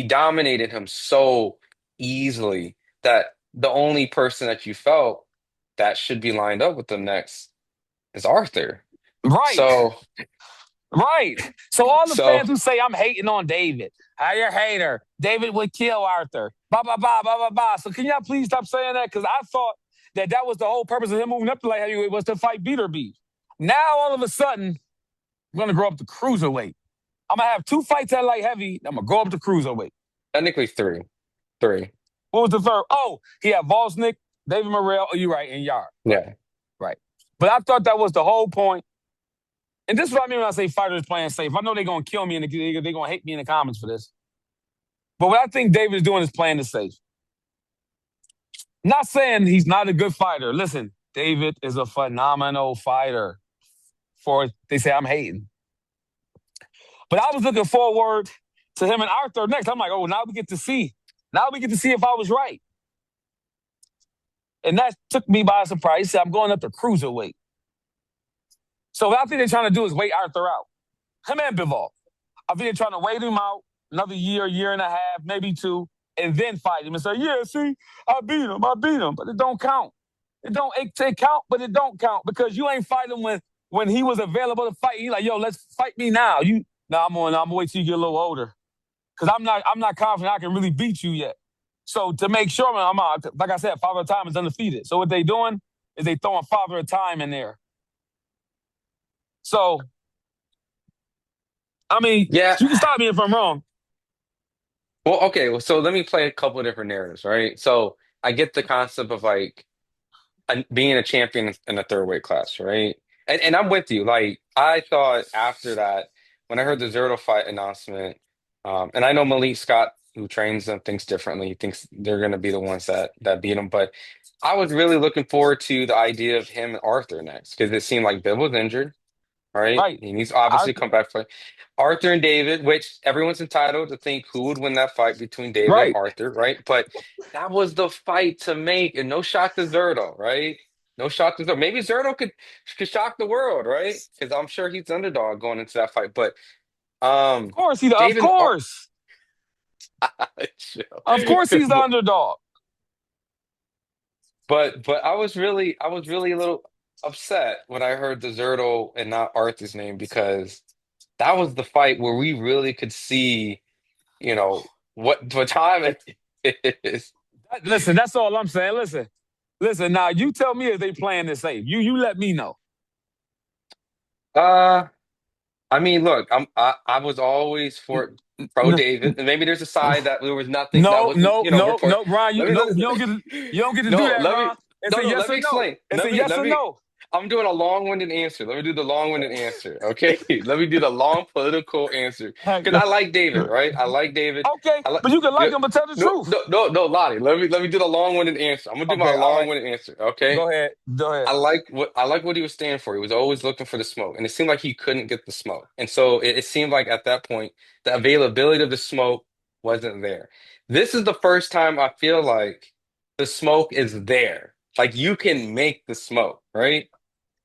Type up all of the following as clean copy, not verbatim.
he dominated him so easily that the only person that you felt that should be lined up with him next is Arthur. Right. So, Right. So all the so fans who say I'm hating on David, how you a hater? David would kill Arthur. Blah blah blah blah blah blah. So can y'all please stop saying that? Because I thought that was the whole purpose of him moving up to light heavyweight was to fight Beterbiev. Now all of a sudden, I'm gonna grow up to cruiserweight. I'm gonna have two fights at light heavy. I'm gonna go up to cruiserweight. technically three, three. What was the third? Oh, he had Volsnick, David Morrell. Oh, you right, and Yard. Right, Yeah. right. But I thought that was the whole point. And this is what I mean when I say fighters playing safe. I know they're gonna kill me and they're gonna hate me in the comments for this. But what I think David is doing is playing it safe. Not saying he's not a good fighter. Listen, David is a phenomenal fighter. For they say I'm hating. But I was looking forward to him and Arthur next. I'm like, oh, now we get to see. Now we get to see if I was right. And that took me by surprise. He said, I'm going up to cruiserweight. So what I think they're trying to do is wait Arthur out. Him and Bivol. I think they're trying to wait him out another year and a half, maybe two, and then fight him and say, yeah, see, I beat him. But it don't count. It count, but it don't count because you ain't fighting when he was available to fight. He like, yo, let's fight me now. I'm gonna wait till you get a little older. Because I'm not confident I can really beat you yet. So to make sure, like I said, Father of Time is undefeated. So what they doing is they throwing Father of Time in there. So, I mean, Yeah. you can stop me if I'm wrong. Well, okay. Well, so let me play a couple of different narratives, right? So I get the concept of like being a champion in a third weight class, right? And I'm with you. Like I thought after that, when I heard the Zerto fight announcement, and I know Malik Scott, who trains them, thinks differently. He thinks they're going to be the ones that beat him. But I was really looking forward to the idea of him and Arthur next because it seemed like Bill was injured. Right? Right. He needs to obviously Arthur, come back for Arthur and David, which everyone's entitled to think who would win that fight between David and right. Arthur, right? But that was the fight to make, and no shot to Zerto, right? No shot to Zerto. Maybe Zerto could shock the world, right? Because I'm sure he's the underdog going into that fight. But Of course, he, of David, course. chill. Of course he's the underdog. But I was really a little upset when I heard the Zerto and not Arthur's name because that was the fight where we really could see, what time it is. Listen, that's all I'm saying. Listen, now you tell me if they playing this safe. You let me know. Uh, I mean, look, I was always for pro David, and maybe there's a side that there was nothing that No, wasn't, no, no, report. no, Ron. Let me You don't get to do no, that, let me Ron. It's no a no yes let me or no. explain. It's a yes or no. I'm doing a long-winded answer. Let me do the long-winded answer. Okay. Let me do the long political answer. Because I like David, right? I like David. Okay, I like but you can yeah, like him, but tell the no, truth. no, no, no, Lottie. Let me do the long-winded answer. I'm gonna do my Okay, all right. long-winded answer. Okay. Go ahead. Go ahead. I like what he was standing for. He was always looking for the smoke, and it seemed like he couldn't get the smoke. And so it seemed like at that point the availability of the smoke wasn't there. This is the first time I feel like the smoke is there. Like you can make the smoke, right?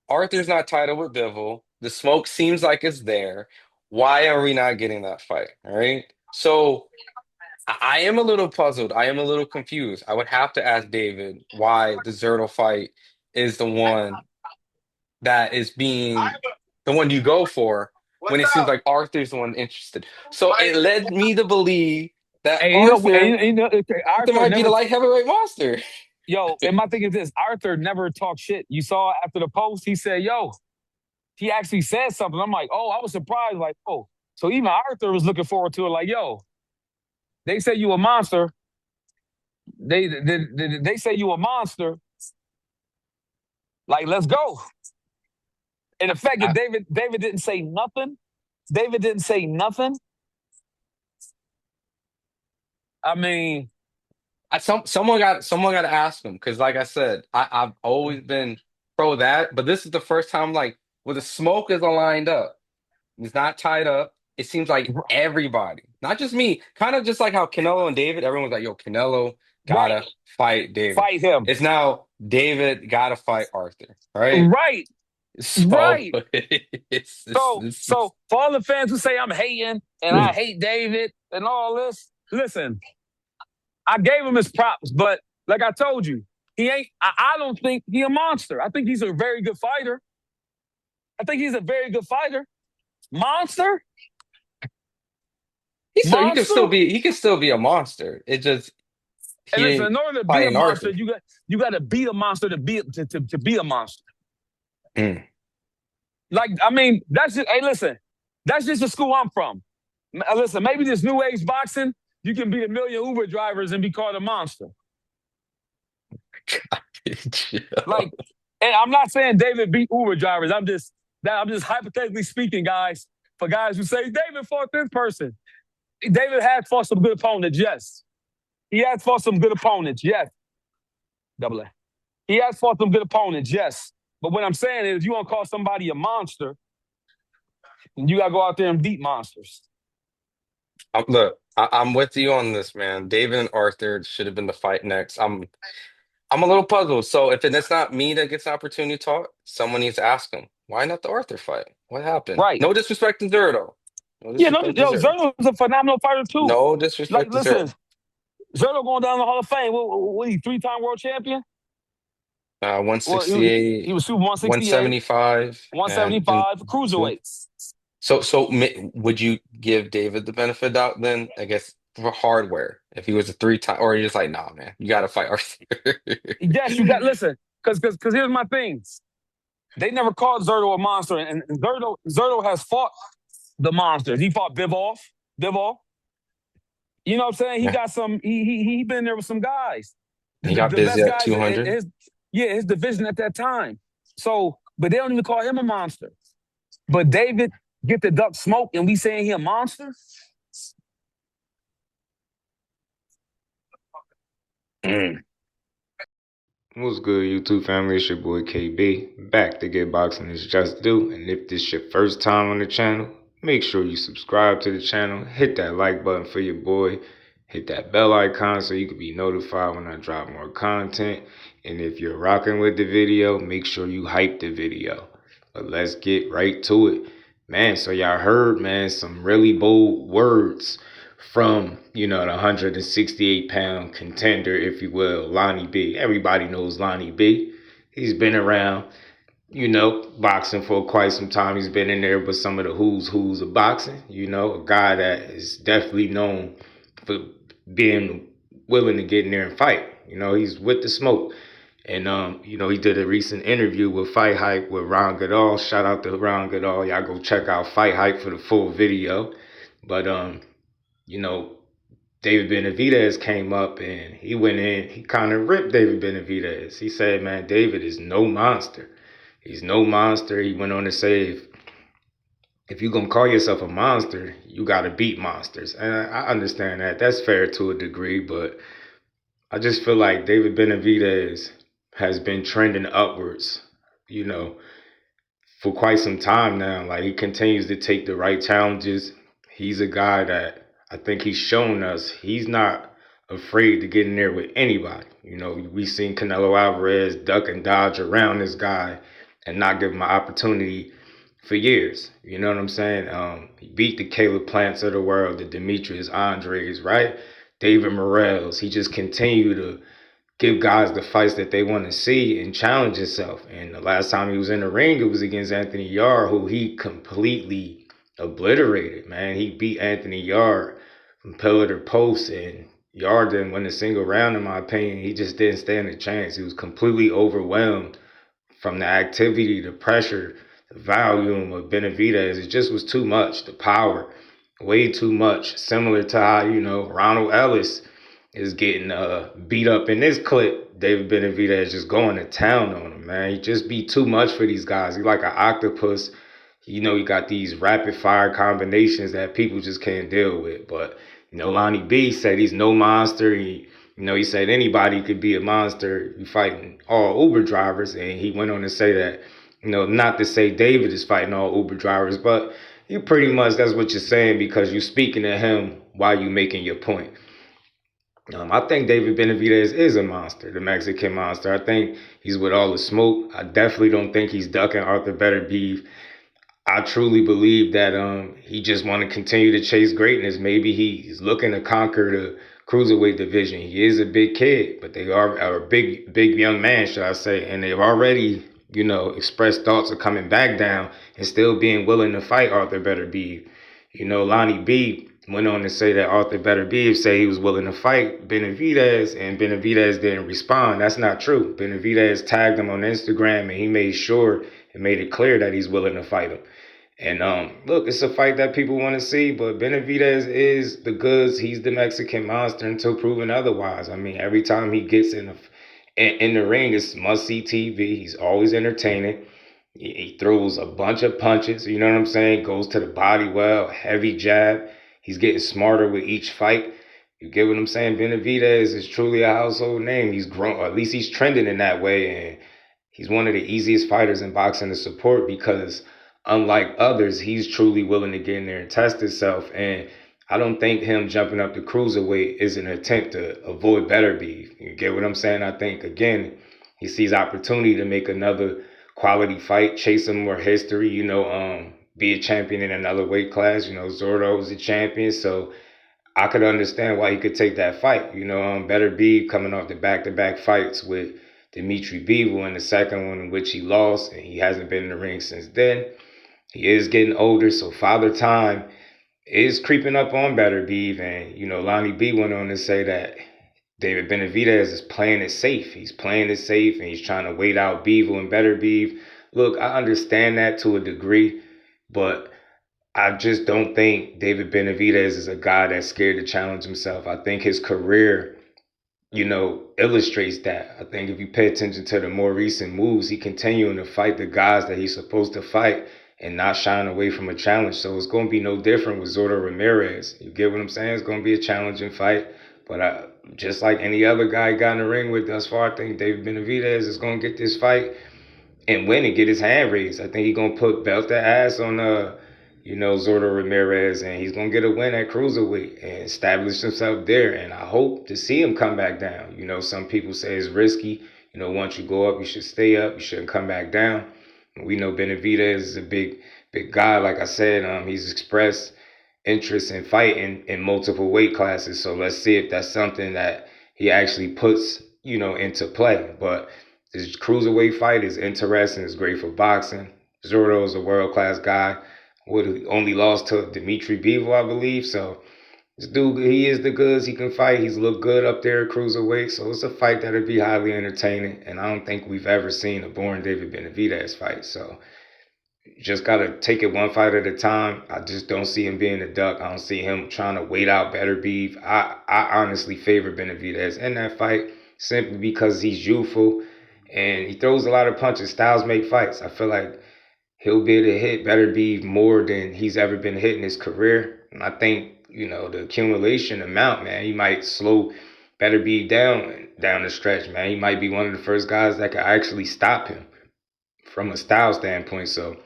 Arthur's not titled with Bivol. The smoke seems like it's there. Why are we not getting that fight? All right. So I am a little puzzled. I am a little confused. I would have to ask David why the Zerto fight is the one that is being the one you go for when it seems like Arthur's the one interested. So it led me to believe that Hey, Arthur okay, Arthur Arthur might be the never. light heavyweight monster. Yo, and my thing is this: Arthur never talked shit. You saw after the post, he said, "Yo," he actually said something. I'm like, "Oh," I was surprised. Like, "Oh," so even Arthur was looking forward to it. Like, "Yo, they say you a monster. They say you a monster. Like, let's go." And the fact that I, David didn't say nothing. David didn't say nothing. I mean, someone got to ask him because, like I said, I've always been pro that, but this is the first time like where the smoke is aligned up. It's not tied up. It seems like everybody, not just me, kind of just like how Canelo and David, everyone's like, "Yo, Canelo right, gotta fight David." fight him. It's now David gotta fight Arthur, right? Right, So right. it's So for all the fans who say I'm hating and I hate David and all this, listen, I gave him his props, but like I told you, he ain't. I don't think he a monster. I think he's a very good fighter. I think he's a very good fighter. Monster, He could still monster. be a monster. It just And he listen, ain't in order to be a fighting monster, Arthur. you got to be a monster to be a monster. Mm. Like I mean, that's just. Hey, listen, that's just the school I'm from. Listen, maybe this new age boxing, you can beat a million Uber drivers and be called a monster. Like, and I'm not saying David beat Uber drivers. I'm just hypothetically speaking, guys. For guys who say David fought this person, David had fought some good opponents. Yes, he has fought some good opponents. Yes, double A. He has fought some good opponents. Yes, but what I'm saying is, you want to call somebody a monster, and you got to go out there and beat monsters. Look, I'm with you on this, man. David and Arthur should have been the fight next. I'm a little puzzled. So if it's not me that gets the opportunity to talk, someone needs to ask him. Why not the Arthur fight? What happened? Right. No disrespect to Zerto. No Yeah, no, disrespect to yo, Zerto. Zerto is a phenomenal fighter too. No Like, disrespect to listen, Zerto. Zerto going down the Hall of Fame. What he three-time world champion? Well, he 168, was Super 168, 175, and then 175, two. cruiserweights. Would you give David the benefit of the doubt then? I guess for hardware, if he was a three-time, or you're just like, nah, man, you got to fight Arthur. Yes, you got listen, because here's my thing. They never called Zerto a monster, and Zerto has fought the monsters. He fought Bivol. You know what I'm saying? He Yeah, got some. He been there with some guys, he got the busy best at guys in 200. his division at that time. So, but they don't even call him a monster. But David get the duck smoke, and we saying he a monster. Mm. What's good, YouTube family? It's your boy KB, back to get boxing is just due. And if this is your first time on the channel, make sure you subscribe to the channel, hit that like button for your boy, hit that bell icon so you can be notified when I drop more content. And if you're rocking with the video, make sure you hype the video. But let's get right to it. Man, so y'all heard, man, some really bold words from, the 168-pound contender, if you will, Lonnie B. Everybody knows Lonnie B. He's been around, boxing for quite some time. He's been in there with some of the who's of boxing, a guy that is definitely known for being willing to get in there and fight. He's with the smoke. And he did a recent interview with Fight Hype with Ron Goodall. Shout out to Ron Goodall. Y'all go check out Fight Hype for the full video. But you know, David Benavidez came up and he went in, he kind of ripped David Benavidez. He said, man, David is no monster. He's no monster. He went on to say, if you're going to call yourself a monster, you got to beat monsters. And I understand that. That's fair to a degree, but I just feel like David Benavidez has been trending upwards, you know, for quite some time now. Like, he continues to take the right challenges. He's a guy that I think he's shown us he's not afraid to get in there with anybody. We've seen Canelo Alvarez duck and dodge around this guy and not give him an opportunity for years. You know what I'm saying? He beat the Caleb Plants of the world, the Demetrius Andres, right? David Morrells. He just continued to give guys the fights that they want to see and challenge himself. And the last time he was in the ring, it was against Anthony Yarde, who he completely obliterated, man. He beat Anthony Yarde from pillar to post, and Yarde didn't win a single round, in my opinion. He just didn't stand a chance. He was completely overwhelmed from the activity, the pressure, the volume of Benavidez. It just was too much. The power, way too much. Similar to how, Ronald Ellis is getting beat up in this clip. David Benavidez just going to town on him, man. He just be too much for these guys. He's like an octopus. You got these rapid fire combinations that people just can't deal with. But, Lonnie B said he's no monster. He said anybody could be a monster. You fighting all Uber drivers. And he went on to say that, not to say David is fighting all Uber drivers, but you pretty much, that's what you're saying because you're speaking to him while you making your point. I think David Benavidez is a monster, the Mexican monster. I think he's with all the smoke. I definitely don't think he's ducking Arthur Beterbiev. I truly believe that he just want to continue to chase greatness. Maybe he's looking to conquer the cruiserweight division. He is a big kid, but they are a big young man, should I say? And they've already, expressed thoughts of coming back down and still being willing to fight Arthur Beterbiev. Lonnie B went on to say that Arthur Beterbiev said he was willing to fight Benavidez, and Benavidez didn't respond. That's not true. Benavidez tagged him on Instagram, and he made sure and made it clear that he's willing to fight him. And look, it's a fight that people want to see, but Benavidez is the goods. He's the Mexican monster until proven otherwise. I mean, every time he gets in the ring, it's must see TV. He's always entertaining. He throws a bunch of punches. You know what I'm saying? Goes to the body well, heavy jab. He's getting smarter with each fight. You get what I'm saying? Benavidez is truly a household name. He's grown, or at least he's trending in that way, and he's one of the easiest fighters in boxing to support because unlike others, he's truly willing to get in there and test himself. And I don't think him jumping up to cruiserweight is an attempt to avoid Beterbiev. You get what I'm saying? I think, again, he sees opportunity to make another quality fight, chase some more history, be a champion in another weight class. Zordo was a champion, so I could understand why he could take that fight. Beterbiev coming off the back-to-back fights with Dimitri Bivol in the second one in which he lost, and he hasn't been in the ring since then. He is getting older, so father time is creeping up on Beterbiev. And, Lonnie B went on to say that David Benavidez is playing it safe. He's playing it safe, and he's trying to wait out Bivol and Beterbiev. Look, I understand that to a degree, but I just don't think David Benavidez is a guy that's scared to challenge himself. I think his career, illustrates that. I think if you pay attention to the more recent moves, he continuing to fight the guys that he's supposed to fight and not shying away from a challenge. So it's going to be no different with Zordo Ramirez. You get what I'm saying? It's going to be a challenging fight. But just like any other guy he got in the ring with thus far, I think David Benavidez is going to get this fight and win and get his hand raised. I think he's going to belt that ass on Zordo Ramirez, and he's going to get a win at cruiserweight and establish himself there. And I hope to see him come back down. Some people say it's risky. Once you go up, you should stay up. You shouldn't come back down. We know Benavidez is a big guy. Like I said, he's expressed interest in fighting in multiple weight classes. So let's see if that's something that he actually puts, into play. But this cruiserweight fight is interesting. It's great for boxing. Zordo is a world-class guy. Only lost to Dimitri Bivol, I believe. So this dude, he is the goods. He can fight. He's looked good up there at cruiserweight. So it's a fight that'll be highly entertaining. And I don't think we've ever seen a boring David Benavidez fight. So you just got to take it one fight at a time. I just don't see him being a duck. I don't see him trying to wait out Beterbiev. I honestly favor Benavidez in that fight simply because he's youthful and he throws a lot of punches. Styles make fights. I feel like he'll be able to hit Beterbiev more than he's ever been hit in his career. And I think, the accumulation amount, man, he might slow Beterbiev down the stretch, man. He might be one of the first guys that could actually stop him from a style standpoint. So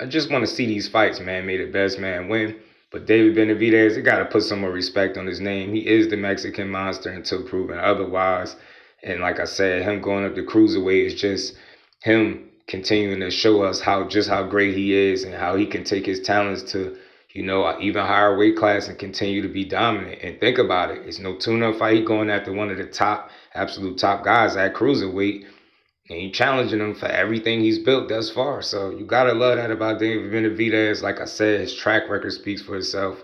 I just want to see these fights, man. May the best man win. But David Benavidez, they got to put some more respect on his name. He is the Mexican monster until proven otherwise. And like I said, him going up the cruiserweight is just him continuing to show us how great he is and how he can take his talents to, even higher weight class and continue to be dominant. And think about it. It's no tune-up fight. He going after one of the absolute top guys at cruiserweight. And he challenging him for everything he's built thus far. So you got to love that about David Benavidez. Like I said, his track record speaks for itself.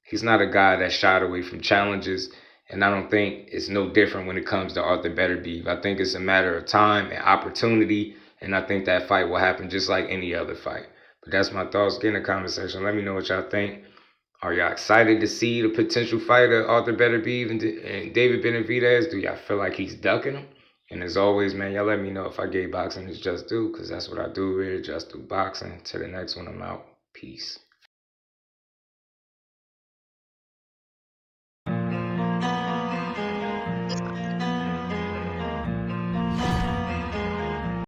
He's not a guy that shied away from challenges. And I don't think it's no different when it comes to Arthur Beterbiev. I think it's a matter of time and opportunity. And I think that fight will happen just like any other fight. But that's my thoughts. Get in the comment section. Let me know what y'all think. Are y'all excited to see the potential fight of Arthur Beterbiev and David Benavidez? Do y'all feel like he's ducking him? And as always, man, y'all let me know if I gave boxing his just due, because that's what I do here, just do boxing. Till the next one, I'm out. Peace.